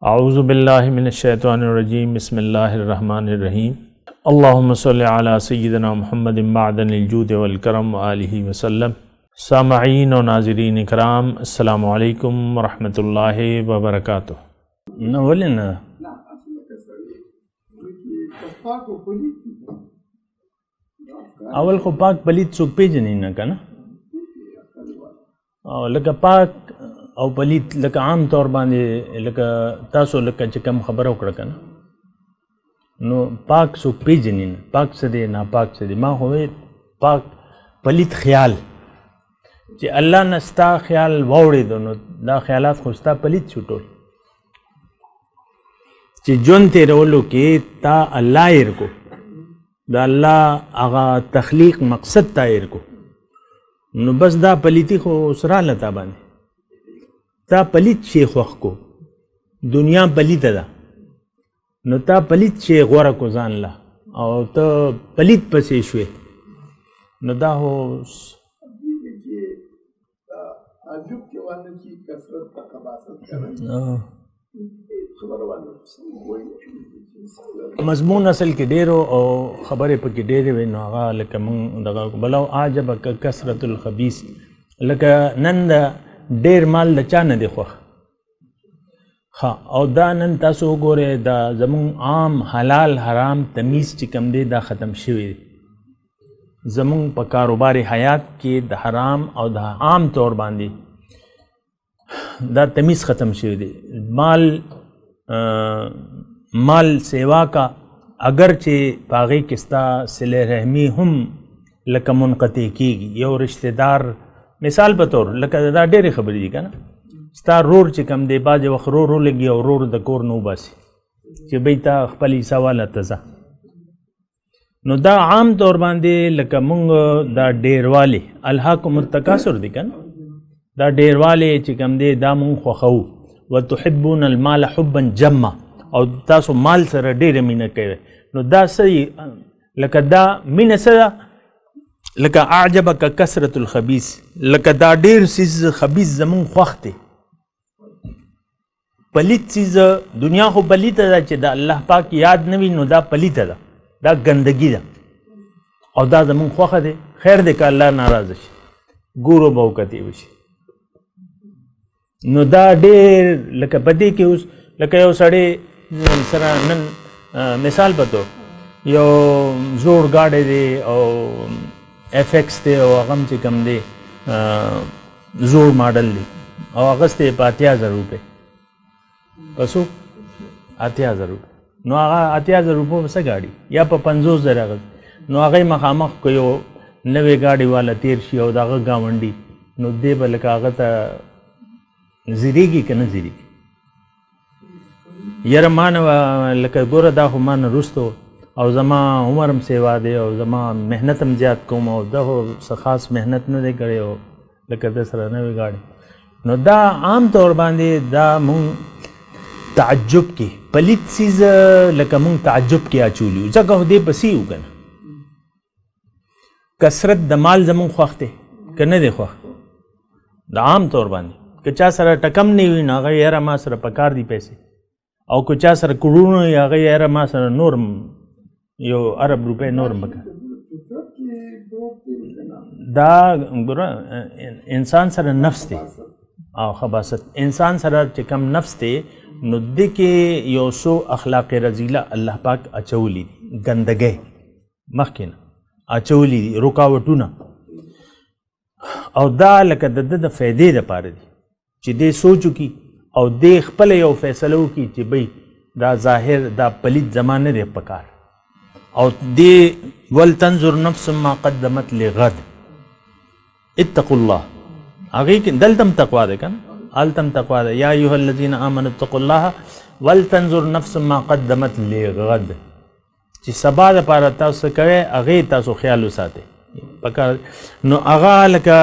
अऊज़ु बिल्लाहि मिनश्शैतानिर्रजीम बिस्मिल्लाहिर्रहमानिर्रहीम अल्लाहुम्मा सल्लि अला सय्यिदिना मुहम्मदिन मअदनिल जूदि वल करम व आलिहि वसल्लम। सामईन और नाज़रीन इकराम, अस्सलामु अलैकुम व रहमतुल्लाहि व बरकातुहू। اول خو پاک پلید څوک پیژني نه کنه، او لکه پاک او پلید لکه عام طور باندې لکه تاسو لکه چې کوم خبره وکړه کنه نو پاک څوک پیژني نه، پاک څه دی ناپاک څه دی. ما خو پاک پلید خیال چې الله نه ستا خیال واورېدو نو دا خیالات خو ستا پلید شو ټول. چې ژوند تېرولو کې تا الله هېر کو، دا الله هغه تخلیق مقصد تا هېر کو، نو بس دا پلیتی خو سراله تا باندې. تا پلیت شی خوښ کو، دنیا پلیته ده، نو تا پلیت شی غوره کو ځان له، او ته پلیت پسې شوې، نو دا هو مضمون اصل کې ډېرو او خبرې پکې ډېرې وې، نو هغه لکه مونږ دغه بلو عجبک کثرت الخبیث، لکه نن د ډېر مال د چا نه دی خوښ. ښه، او دا نن تاسو وګورئ دا زمونږ عام حلال حرام تمیز چې کوم دی دا ختم شوی دی. زمونږ په کاروبار حیات کې د حرام او د عام طور باندې دا تمیز ختم شوی دی. مال سیوا کا اگر چې پاغې کې ستا صلې رحمي هم لکه منقطع کېږي. یو رشتہ دار مثال په طور لکه دا ډېرې خبرې دي که نه، ستا رور چې کوم دی بعضې وخت رور ولګي او رور د کور نه وباسي چې بی تا خپل حصه واله ته ځه. نو دا عام طور باندې لکه مونږ دا ډېروالی الهاکم التکاثر دی که نه، دا ډېروالی چې کوم دی دا مونږ خوښوو. وتحبون المال حبا جما، او تاسو مال سره ډېره مینه کوئ. نو دا صحیح لکه دا مینه څه ده، لکه اعجبک کثرت الخبیث، لکه دا ډېر څیز خبیث زمونږ خوښ دی. پلیت څیز دنیا خو پلیته ده چې د الله پاک یاد نه وي، نو دا پلیته ده، دا ګندګي ده، او دا زمونږ خوښه دی. خیر دی که الله ناراضه شي، ګورو به وکتې وشي. نو دا ډېر لکه په دې کې اوس لکه یو سړی سره نن مثال په طور یو زوړ ګاډی دی او ایف ایکس دی او هغه هم چې کوم دی زوړ ماډل دی او اخیستی یې په 80,000 روپۍ، په څو 80,000 روپۍ. نو هغه 80,000 روپۍ په څه ګاډي یا په 50,000 اخیست، نو هغه مخامخ که یو نوې ګاډي والا تیر شي او د هغه ګاونډي، نو دی به لکه هغه ته زیریږي که نه زیریږي. یاره ما نه لکه ګوره دا خو ما نه وروستو او زما عمر هم سیوا دی او زما محنت هم زیات کوم او دا خو څه خاص محنت نه دی کړی او لکه د سره نوې ګاډي. نو دا عام طور باندې دا مونږ تعجب کې پلیت څیز لکه مونږ تعجب کې اچولی یو، ځکه خو دې پسې یو که نه. کثرت د مال زمونږ خوښ دی که نه دی خوښ؟ د عام طور باندې که چا سره ټکم نه وي نو هغه یاره ما سره پکار دی پیسې، او که چا سره کروڑونه وي هغه یاره ما سره نورم یو ارب روپۍ نورم پکار. دا ګوره انسان سره نفس دی او خباثت، انسان سره چې کم نفس دی نو دې کې یو څو اخلاق رذیله الله پاک اچولی دي، ګندګۍ مخکې نه اچولی دي، رکاوټونه، او دا لکه د ده د فایدې دپاره دي چې دې سوچ وکړي او دې خپله یو فیصله وکړي چې بی دا ظاهر دا پلید زما نه دی پکار، او دې ولتنظر نفس ما قدمت لغد اتقوا الله. هغې کې دلته هم تقوا ده که نه، هلته هم تقوا ده. یا ایها الذین آمنوا اتقوا الله ولتنظر نفس ما قدمت لغد، چې سبا دپاره تاسو کوئ هغې تاسو خیال وساتئ پکار. نو هغه لکه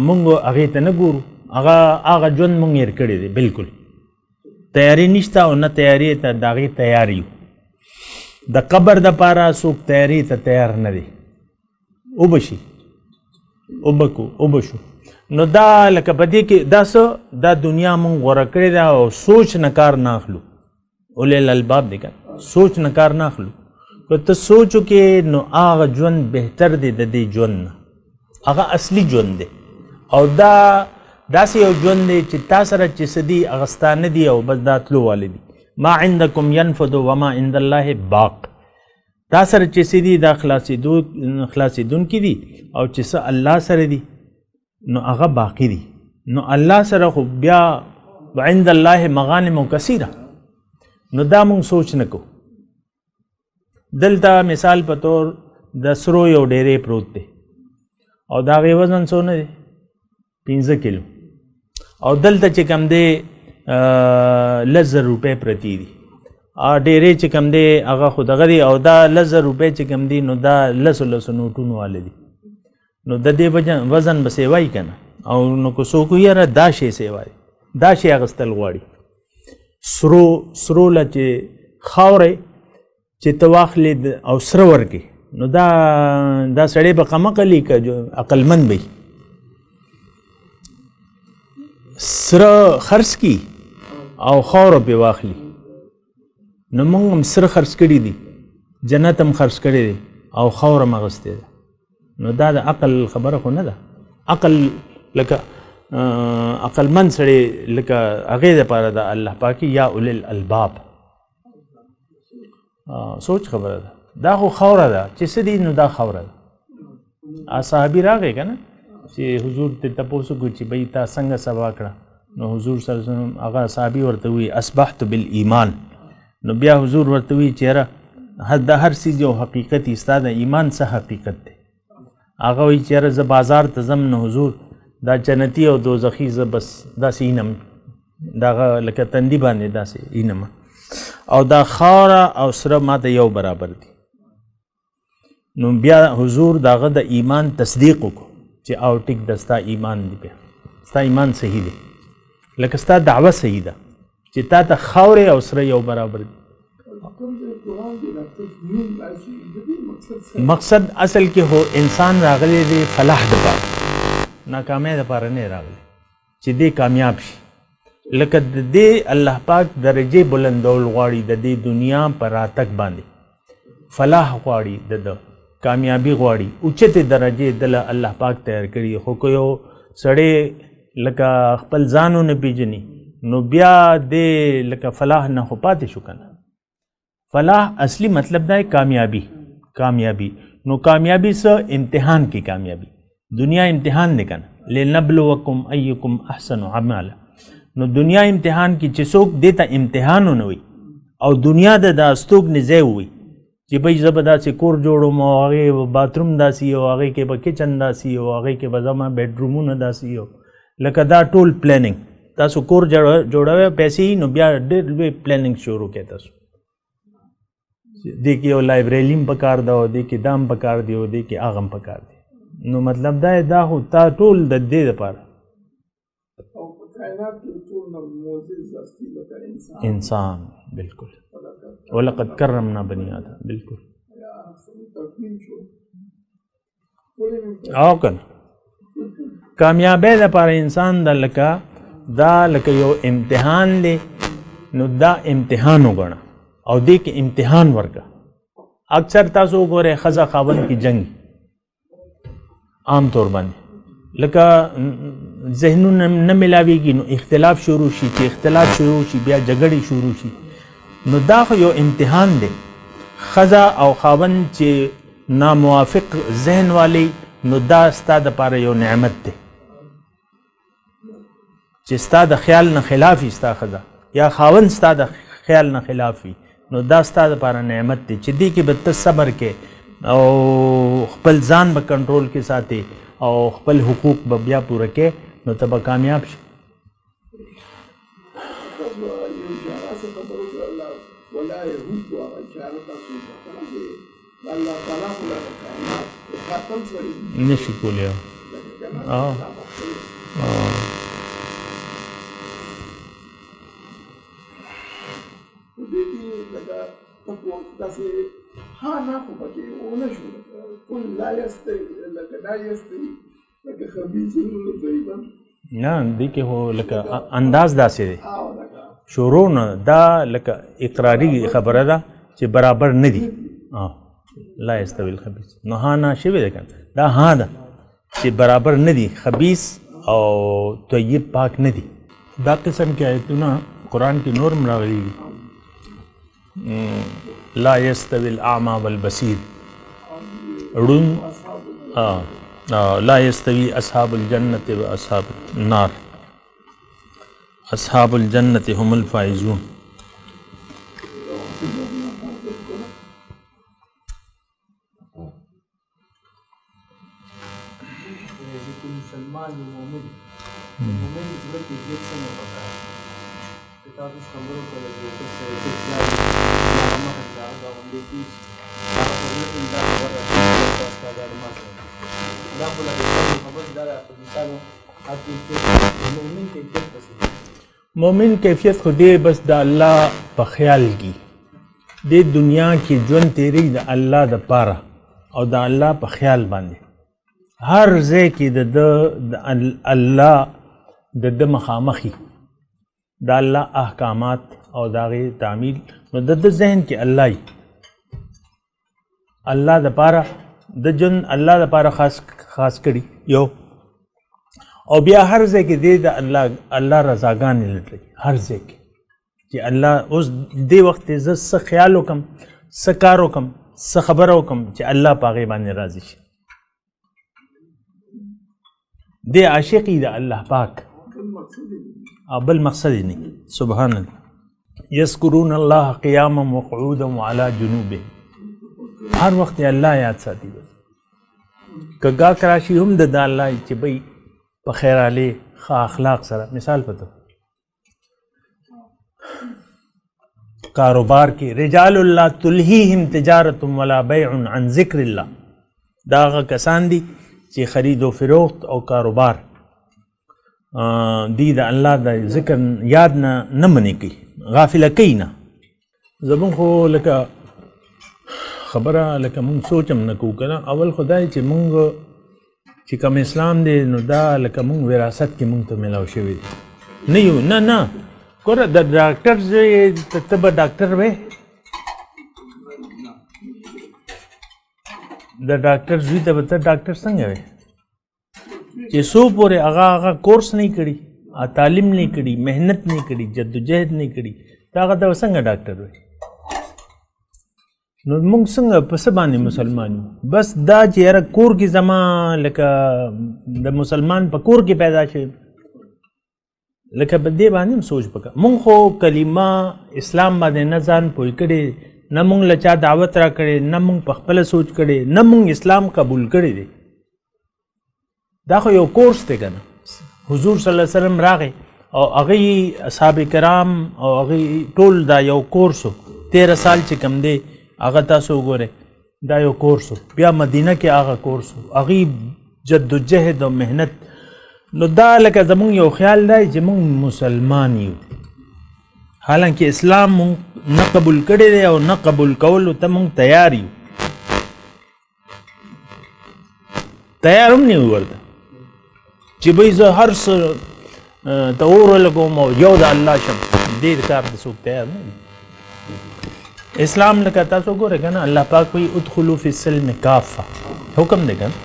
مونږ هغې ته نه ګورو، هغه ژوند مونږ هېر کړی دی، بالکل تیاری نشته او نه تیاری ته د هغې تیار یو. د قبر دپاره څوک تیاری ته تیار نه دی، اوبه شي اوبه کو اوبه شو. نو دا لکه په دې کې دا څه دا دنیا مونږ غوره کړې ده او سوچ نه کار نه اخلو. اولي الالباب دی کنه، سوچ نه کار نه اخلو. که ته سوچو کې نو هغه ژوند بهتر دی د دې ژوند نه، هغه اصلي ژوند دی. او دا داسې یو ژوند دی چې تا سره چې څه دي هغه ستا نه دي او بس دا تلو والی دي. ما عندکم ینفد وما عند الله باق. تا سره چې څه دي دا خلاصېدونکي دي او چې څه الله سره دي نو هغه باقي دي. نو الله سره خو بیا عند الله مغانم کثیره. نو دا مونږ سوچ نه کوو. دلته مثال په طور د سرو یو ډیرې پروت دی او د هغې وزن څونه دی 15 کیلو او دلته چې کوم دی 10,000 روپۍ پرتی دي. ډیرې چې کوم دی هغه خو دغه دی او دا 10,000 روپۍ چې کوم دی نو دا 10 نوټونو واله دي. نو د دې وزن به سیوای که نه او نو که څوک یاره دا شی سیوای دا شی اخیستل غواړي. سرو له چې خاورې چې ته واخلې او سره ورکې نو دا سړی به قمقلي که عقلمند به سره خرڅ کي او خاوره پې واخلي. نو موږ هم سره خرڅ کړي دي، جنت هم خرڅ کړی دی او خاوره هم اخیستې ده. نو دا د عقل خبره خو نه ده. عقل لکه عقلمند سړی لکه هغې دپاره د الله پاکي یا اولي الالباب سوچ خبره ده. دا خو خاوره ده چې څه دي نو دا خاوره ده. صحابي راغی که نه چې حضور ته تپوس وکړو چې بهی تا څنګه سبا کړه. نو حضور صلی الله علیه وسلم هغه صحابي ورته وایي اصبحت بالایمان. نو بیا حضور ورته وایي چې یاره د هر څیز یو حقیقت وي، ستا د ایمان څه حقیقت دی؟ هغه وایي چې یاره زه بازار ته ځم نو حضور دا جنتي او دوزخي زه بس داسې اینم دغه لکه تندي باندې داسې اینم او دا خاوره او سره ماته یو برابر دي. نو بیا حضور دغه د ایمان تصدیق وکړو چې او ټیک د ستا ایمان دی، بیا ستا ایمان صحیح دی لکه ستا دعوه صحیح ده چې تا ته خاورې او سره یو برابر دي. مقصد اصل کې هو انسان راغلی دی فلاح دپاره، ناکامۍ دپاره نه راغلی چې دی کامیاب شي. لکه د دې الله پاک درجې بلندول غواړي د دې دنیا په راتګ باندې فلاح غواړي، د کامیابی غواړي، اوچتې درجې دله الله پاک تیار کړي. خو که یو سړی لکه خپل ځانو نه پیژني نو بیا دې لکه فلاح نه خو پاتې شو که نه. فلاح اصلي مطلب دا کامیابی. نو کامیابی څه امتحان کې کامیابی، دنیا امتحان دی که نه، لنبلوکم ایکم احسن عملا. نو دنیا امتحان کې چې څوک دې ته امتحانونه وي او دنیا د دا استوګنې ځای وي چې بهی زه به داسې کور جوړم او هغې به باتروم داسې او هغې کې به کچن داسې او هغې کې به زما بیډرومونه داسې او لکه دا ټول پلاننګ. تاسو کور جوړوئ پیسې نو بیا ډېر لوی پلاننګ شروع کړئ. تاسو دې کې یو لایبرري هم پکار ده او دې کې دا هم پکار دی او دې کې هغه هم پکار دی. نو مطلب دا دا خو تا ټول د دې دپاره انسان بالکل ولقد کرمنا بنی آدم بالکل او کنه کامیابی دپاره انسان د لکه دا لکه یو امتحان دی. نو دا امتحان وګڼه او دې کې امتحان ورکړه. اکثر تاسو وګورئ ښځه خاوند کې جنګ عام طور باندې لکه ذهنونه نه ملاویږي نو اختلاف شروع شي، چې اختلاف شروع شي بیا جګړې شروع شي. نو دا خو یو امتحان دی. ښځه او خاوند چې ناموافق ذهن والی نو دا ستا دپاره یو نعمت دی چې ستا د خیال نه خلاف وي ستا ښځه یا خاوند ستا د خیال نه خلاف وي نو دا ستا دپاره نعمت دی چې دې کې به ته صبر کې او خپل ځان به کنټرول کې ساتي او خپل حقوق به بیا پوره کې نو ته به کامیاب شي. نشي کولی ها نه خو پکې ونه شو ټول لا یستوي لکه دا یستوي نه دې کې هو لکه انداز داسې دی شروع نه دا لکه اقراري خبره ده چې برابر نه دي لا یستوی الخبیث نو ها نه شوی ده کنه دا ها ده چې برابر نه دي خبیث او طیب پاک نه دي دا قسم کې آیتونه قرآن کې نور راغلي دي لا یستوی الاعمى والبصیر ړوند لا یستوی اصحاب الجنة و اصحاب النار اصحاب الجنة هم الفائزون مومن کیفیت خو دی بس د الله په خیال کې د دنیا کې ژوند تیری د الله د پاره او د الله په خیال باندې هر ځای کې د الله د مخامخي د الله احکامات او داغه تعمیل نو د ذهن کې الله د پاره د جن الله د پاره خاص کړي یو او بیا هر ځای کې د الله رضاګانې لټي هر ځای کې چې الله اوس دې وخت زه څه خیال وکم څه کار وکم څه خبره وکم چې الله په هغې باندې راضي شي دې عاشقي د الله پاک او بل مقصد یې نه سبحان الله یذکرون الله قیاما وقعودا وعلى جنوبهم هر وخت الله یاد ساتي که گا کراشي هم د الله چې بی په خیر علي ښه اخلاق سره مثال پته کاروبار کې رجال الله تلهیهم تجارت ولا بیع عن ذکر الله دا هغه کسان دي چې خرید او فروخت او کاروبار دی د الله د ذکر یاد نه منې کوي غافله کوي نه زمون خو لکه خبره لکه مونږ سوچم نه کوو که نه اول خدای چې مونږ چې کوم اسلام دی نو دا لکه مونږ وراثت کې مونږ ته میلاو شوی دی نه یو نه ګوره د ډاکټر ته به ډاکټر وې د ډاکټر زوی ته به ته ډاکټر څنګه وې چې څو پورې هغه کورس نه کړي تعلیم نه کړي محنت نه کړي جدوجہد نه کړي دا هغه ته څنګه ډاکټر وې نو موږ څنګه په څه باندې مسلمان یو بس دا چې یاره کور کې زما لکه د مسلمان په کور کې پیدا شي لکه په دې باندې هم سوچ وکړه موږ خو کلمه اسلام باندې نه ځان پوه کړی نه موږ له چا دعوت را کړی نه موږ په خپله سوچ کړی نه موږ اسلام قبول کړی دی دا خو یو کورس دی که نه حضور صلی الله علیه وسلم راغی او هغې اصحاب کرام او هغې ټول دا یو کورس و 13 سال چې کوم دی هغه تاسو وګورئ دا یو کورس بیا مدینه کې هغه کورس هغې جدوجهد او محنت نو دا لکه زمونږ یو خیال دی چې مونږ مسلمان یو حالانکه اسلام مونږ نه قبول کړی دی او نه قبول کولو ته مونږ تیار یو تیار هم نه یو ورته چې بهی زه هر څه ته اور ولګوم او یو د الله شم دې کار د څوک تیار نه دی اسلام لکه تاسو ګورئ که نه الله پاک وایي ادخلوا فی السلم کافه حکم دی که نه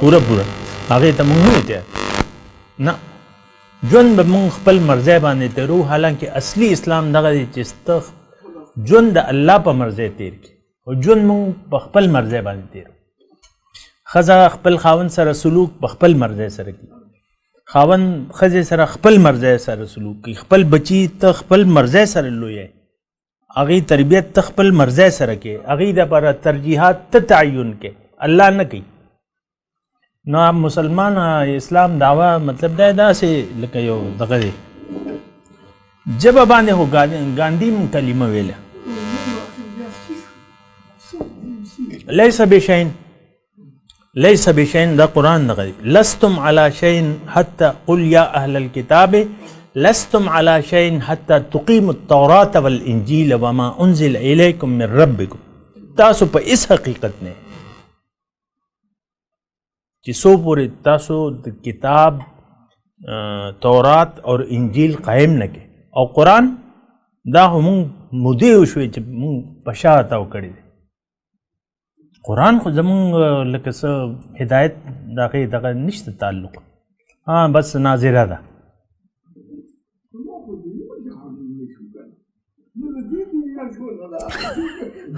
پوره هغې ته مونږ نه تیار نه ژوند به مونږ خپل مرضی باندې تیرو حالانکه اصلي اسلام دغه دی چې ته ژوند د الله په مرضی تیر کړي او ژوند مونږ په خپل مرضی باندې تیرو ښځه خپل خاوند سره سلوک په خپل مرضی سره کوي خاوند ښځې سره خپل مرضی سره سلوک کوي خپل بچي ته خپل مرضی سره لویی هغې تربیت ته خپل مرضی سره کوي هغې دپاره ترجیحات ته تعین کوي الله نه کوي نو مسلمان اسلام دعوه مطلب دا داسې لکه یو دغه دی ژبه باندې خو ګاندي هم کلمه ویله لیس بشین دا قرآن دغه دی لستم علی شین حتی قل یا اهل الكتاب لستم علی شین حتی تقیموا التوراة والانجیل وما انزل الیکم من ربکم تاسو په اس حقیقت نه چې څو پورې تاسو د کتاب تورات او انجیل قائم نه کې او قرآن دا هم مودې وشوې چې مونږ په شا تاو کړی دی. قرآن خو زمونږ لکه څه هدایت دغه نشته تعلق، بس ناظره ده.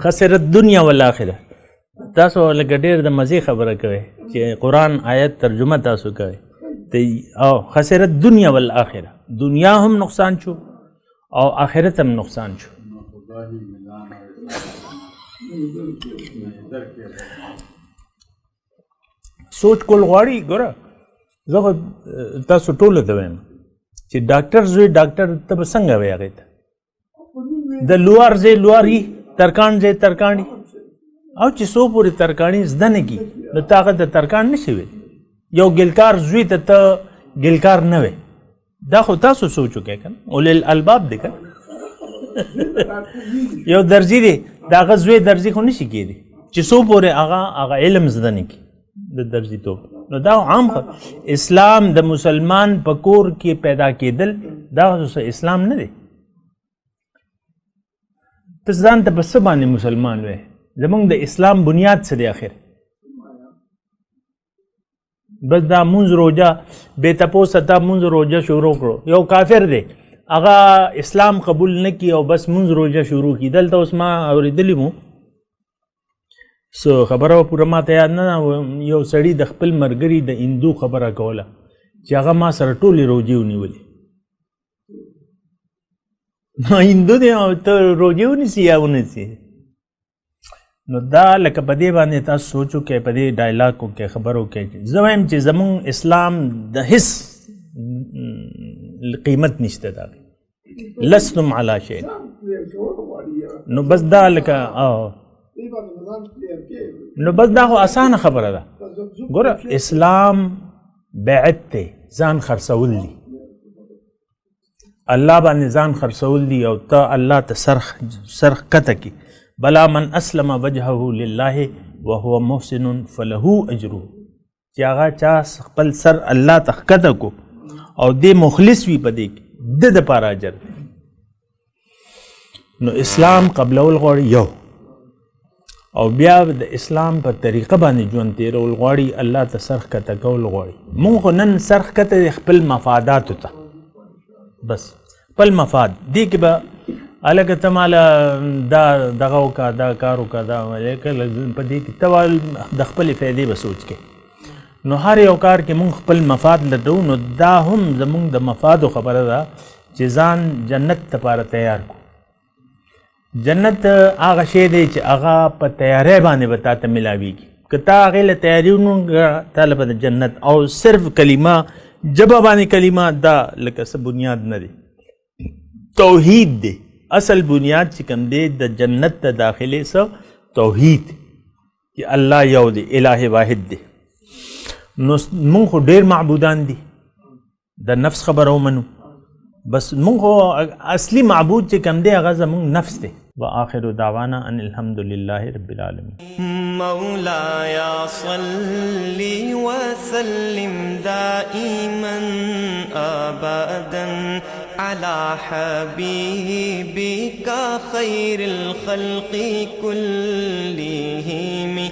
خسرت دنیا والآخره. تاسو لکه ډېر د مزې خبره کوئ چې قرآن آیت ترجمه تاسو کوئ او خسرت دنیا والآخره، دنیا هم نقصان شو او آخرت هم نقصان شو. سوچ کول غواړي. ګوره زه خو تاسو ټولو ته وایم چې ډاکټر زوی ډاکټر ته به څنګه وایي هغې ته، د لوار ځای لواري، ترکاڼ ځای ترکاڼي، او چې څو پورې ترکاڼي زده نه کړي نو ته هغه ته ترکاڼ نه شي ویلی. یو ګلکار زوی ته ته ګلکار نه وی. دا خو تاسو سوچ وکئ که نه، اولي الالباب دی که یو درځي دی د هغه زوی درځي خو نه شي کېدی چې څو پورې هغه علم زده نه کړي د درځي توب. نو دا عام اسلام د مسلمان په کور کې پیدا کېدل دا اسلام نه دی. ته ځان ته په څه باندې مسلمان وې؟ زمونږ د اسلام بنیاد څه دی آخر؟ بس دا مونځ روژه بې تپوسه تا مونځ روژه شروع کړو. یو کافر دی هغه اسلام قبول نه کړي او بس مونځ روژه شروع کړي. دلته اوس ما اورېدلي مو څه خبره پوره ماته یاد نه، یو سړي د خپل ملګري د هندو خبره کوله چې هغه ما سره ټولې روژې ونیولې. هندو دی او ته روژې ونیسي یا ونیسي؟ نو دا لکه په دې باندې تاسو سوچ وکئ، په دې ډایلاګ وکئ، خبرو وکئ. زه وایم چې زمونږ اسلام د هېڅ قیمت نشته، دا لستم علی شیء. نو بس دا لکه نو بس دا خو اسانه خبره ده. ګوره اسلام بیعت دی، ځان خرڅول دي، الله باندې ځان خرڅول دي او ته الله ته سر ښکته کړي. بلا من اسلم وجهه لله وهو محسن فله اجره، چې هغه چا خپل سر الله ته ښکته کو او دې مخلص وي په دې کې د دپاره اجر دی. نو اسلام قبلول غواړي یو، او بیا د اسلام په طریقه باندې ژوند تېرول غواړي، الله ته سر ښکته کول غواړي. مونږ خو نن سر ښکته دی خپل مفاداتو ته، بس خپل مفاد دې کې به هلکه ته ماله دا دغه وکړه، دا کار وکړه، دا په دې کې ته د خپلې فایدې به سوچ کې. نو هر یو کار کې مونږ خپل مفاد لټو. نو دا هم زمونږ د مفادو خبره ده چې ځان جنت لپاره تیار کړو. جنت هغه شی دی چې هغه په تیاری باندې به تا ته ملاویږي. که تا هغې له تیاري ونکړه تا به د جنت، او صرف کلمه ژبه باندې کلمه دا لکه څه بنیاد نه دی، توحید دی. اصل بنیاد چې کوم دی د جنت ته داخلې څه توحید چې الله یو دی، الہ واحد دی. نو مونږ خو ډېر معبودان دي، د نفس خبره ومنو، بس مونږ خو اصلي معبود چې کوم دی هغه زمونږ نفس دی. وآخر دعوانا ان الحمد لله رب العالمين. مولاي صل وسلم دائما ابدا على حبيبك خير الخلق كلهم.